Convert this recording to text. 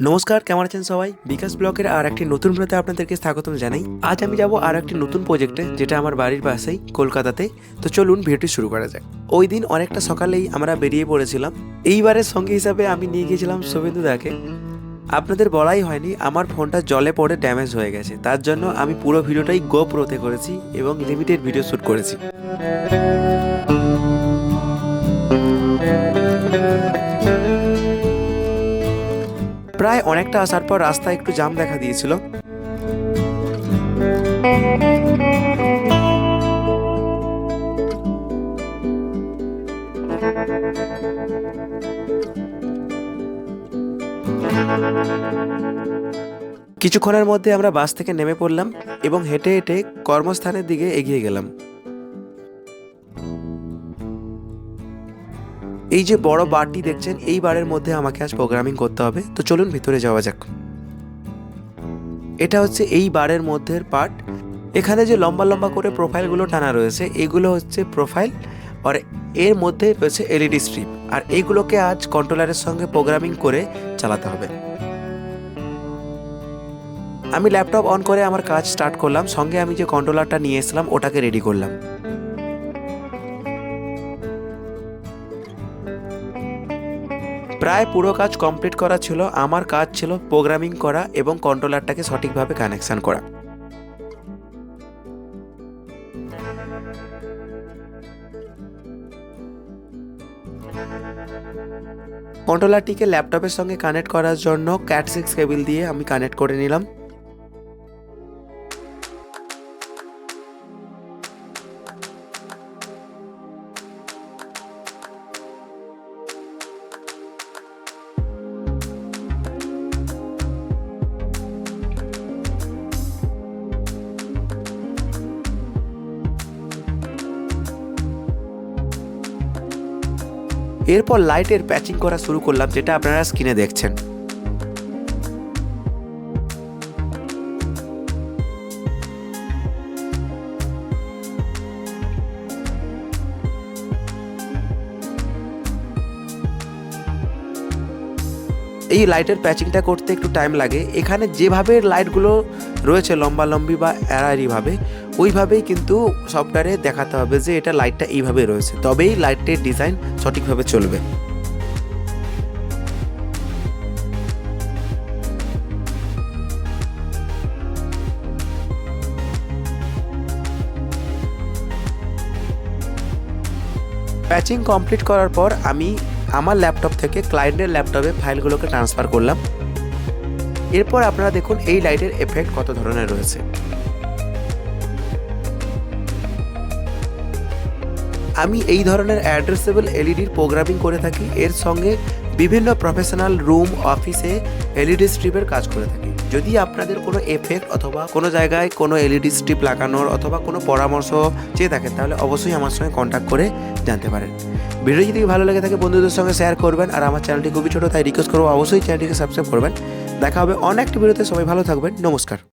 নমস্কার, কেমন আছেন সবাই? বিকাশ ব্লগের আর একটি নতুন ভিডিওতে আপনাদেরকে স্বাগতম জানাই। আজ আমি যাব আর একটি নতুন প্রজেক্টে, যেটা আমার বাড়ির পাশেই কলকাতাতে। তো চলুন ভিডিওটি শুরু করা যাক। ওই দিন অনেকটা সকালেই আমরা বেরিয়ে পড়েছিলাম। এইবারের সঙ্গী হিসাবে আমি নিয়ে গিয়েছিলাম শুভেন্দু দাকে। আপনাদের বলাই হয়নি, আমার ফোনটা জলে পড়ে ড্যামেজ হয়ে গেছে। তার জন্য আমি পুরো ভিডিওটাই গোপ্রোতে করেছি এবং লিমিটেড ভিডিও শ্যুট করেছি। প্রায় অনেকটা আসার পর রাস্তায় একটু জ্যাম দেখা দিয়েছিল। কিছুক্ষণের মধ্যে আমরা বাস থেকে নেমে পড়লাম এবং হেঁটে হেঁটে কর্মস্থানের দিকে এগিয়ে গেলাম। এই যে বড় বারটি দেখছেন, এই বারের মধ্যে আমাকে আজ প্রোগ্রামিং করতে হবে। তো চলুন ভিতরে যাওয়া যাক। এটা হচ্ছে এই বারের মধ্যের পার্ট। এখানে যে লম্বা লম্বা করে প্রোফাইলগুলো টানা রয়েছে, এগুলো হচ্ছে প্রোফাইল, আর এর মধ্যে রয়েছে এলইডি স্ট্রিপ। আর এইগুলোকে আজ কন্ট্রোলারের সঙ্গে প্রোগ্রামিং করে চালাতে হবে। আমি ল্যাপটপ অন করে আমার কাজ স্টার্ট করলাম। সঙ্গে আমি যে কন্ট্রোলারটা নিয়ে এসেছিলাম ওটাকে রেডি করলাম। প্রায় পুরো কাজ কমপ্লিট করা ছিল। আমার কাজ ছিল প্রোগ্রামিং করা এবং কন্ট্রোলারটাকে সঠিকভাবে কানেকশন করা। কন্ট্রোলারটিকে ল্যাপটপের সঙ্গে কানেক্ট করার জন্য Cat6 কেবল দিয়ে আমি কানেক্ট করে নিলাম। এরপর লাইটের প্যাচিং করা শুরু করলাম, যেটা আপনারা স্ক্রিনে দেখছেন। এই লাইটের প্যাচিংটা করতে একটু টাইম লাগে। এখানে যেভাবে লাইটগুলো রয়েছে লম্বালম্বি বা এরারিভাবে, ওইভাবেই কিন্তু সফটওয়্যারে দেখাতে হবে যে এটা লাইটটা এইভাবে রয়েছে, তবেই লাইটের ডিজাইন সঠিকভাবে চলবে। প্যাচিং কমপ্লিট করার পর আমি আমার ল্যাপটপ থেকে ক্লায়েন্টের ল্যাপটপে ফাইলগুলোকে ট্রান্সফার করলাম। এরপর আপনারা দেখুন এই লাইটের এফেক্ট কত ধরনের রয়েছে। আমি এই ধরনের অ্যাড্রেসেবল এলইডির প্রোগ্রামিং করে থাকি। এর সঙ্গে বিভিন্ন প্রফেশনাল রুম, অফিসে এলইডি স্ট্রিপের কাজ করে থাকি। যদি আপনাদের কোনো এফেক্ট অথবা কোনো জায়গায় কোনো এলইডি স্ট্রিপ লাগানোর অথবা কোনো পরামর্শ চেয়ে থাকেন, তাহলে অবশ্যই আমার সঙ্গে কন্ট্যাক্ট করে জানতে পারেন। ভিডিও যদি ভালো লেগে থাকে বন্ধুদের সঙ্গে শেয়ার করবেন। আর আমার চ্যানেলটি খুবই ছোটো, তাই রিকোয়েস্ট করবো অবশ্যই চ্যানেলটিকে সাবস্ক্রাইব করবেন। দেখা হবে অনেক ভিডিওতে। সবাই ভালো থাকবেন। নমস্কার।